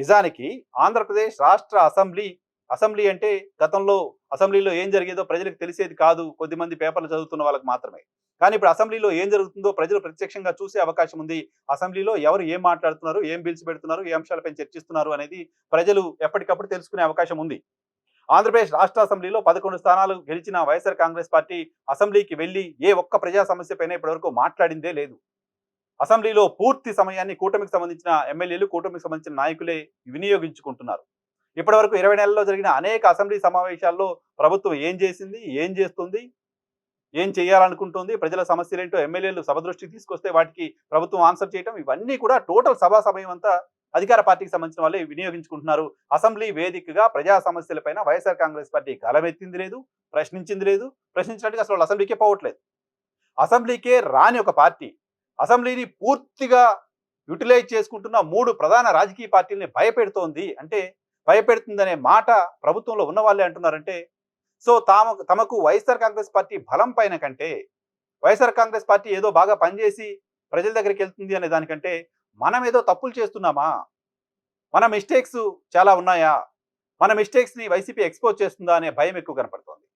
నిజానికి ఆంధ్రప్రదేశ్ రాష్ట్ర అసెంబ్లీ అంటే గతంలో అసెంబ్లీలో ఏం జరిగేదో ప్రజలకు తెలిసేది కాదు. కొద్దిమంది పేపర్లు చదువుతున్న వాళ్ళకి మాత్రమే. కానీ ఇప్పుడు అసెంబ్లీలో ఏం జరుగుతుందో ప్రజలు ప్రత్యక్షంగా చూసే అవకాశం ఉంది. అసెంబ్లీలో ఎవరు ఏం మాట్లాడుతున్నారు, ఏం బిల్స్ పెడుతున్నారు, ఏ అంశాలపై చర్చిస్తున్నారు అనేది ప్రజలు ఎప్పటికప్పుడు తెలుసుకునే అవకాశం ఉంది. ఆంధ్రప్రదేశ్ రాష్ట్ర అసెంబ్లీలో 11 స్థానాలు గెలిచిన వైఎస్ఆర్ కాంగ్రెస్ పార్టీ అసెంబ్లీకి వెళ్లి ఏ ఒక్క ప్రజా సమస్యపైన ఇప్పటివరకు మాట్లాడిందే లేదు. అసెంబ్లీలో పూర్తి సమయాన్ని కూటమికి సంబంధించిన ఎమ్మెల్యేలు, కూటమికి సంబంధించిన నాయకులే వినియోగించుకుంటున్నారు. ఇప్పటివరకు 20 నెలల్లో జరిగిన అనేక అసెంబ్లీ సమావేశాల్లో ప్రభుత్వం ఏం చేసింది, ఏం చేస్తుంది, ఏం చేయాలనుకుంటుంది, ప్రజల సమస్యలేంటో ఎమ్మెల్యేలు సభ దృష్టికి తీసుకొస్తే వాటికి ప్రభుత్వం ఆన్సర్ చేయటం, ఇవన్నీ కూడా టోటల్ సభా సమయం అంతా అధికార పార్టీకి సంబంధించిన వాళ్ళే వినియోగించుకుంటున్నారు. అసెంబ్లీ వేదికగా ప్రజా సమస్యలపైన వైఎస్ఆర్ కాంగ్రెస్ పార్టీ గలమెత్తింది లేదు, ప్రశ్నించింది లేదు. ప్రశ్నించినట్టుగా అసలు వాళ్ళు అసెంబ్లీకే పోవట్లేదు. అసెంబ్లీకే రాని ఒక పార్టీ అసెంబ్లీని పూర్తిగా యూటిలైజ్ చేసుకుంటున్న 3 ప్రధాన రాజకీయ పార్టీల్ని భయపెడుతోంది అంటే, భయపెడుతుందనే మాట ప్రభుత్వంలో ఉన్న వాళ్ళే అంటున్నారంటే, సో తమకు వైఎస్ఆర్ కాంగ్రెస్ పార్టీ బలం పైన కంటే, వైఎస్ఆర్ కాంగ్రెస్ పార్టీ ఏదో బాగా పనిచేసి ప్రజల దగ్గరికి వెళ్తుంది అనే దానికంటే, మనం ఏదో తప్పులు చేస్తున్నామా, మన మిస్టేక్స్ చాలా ఉన్నాయా, మన మిస్టేక్స్ని వైసీపీ ఎక్స్పోజ్ చేస్తుందా అనే భయం ఎక్కువ కనపడుతోంది.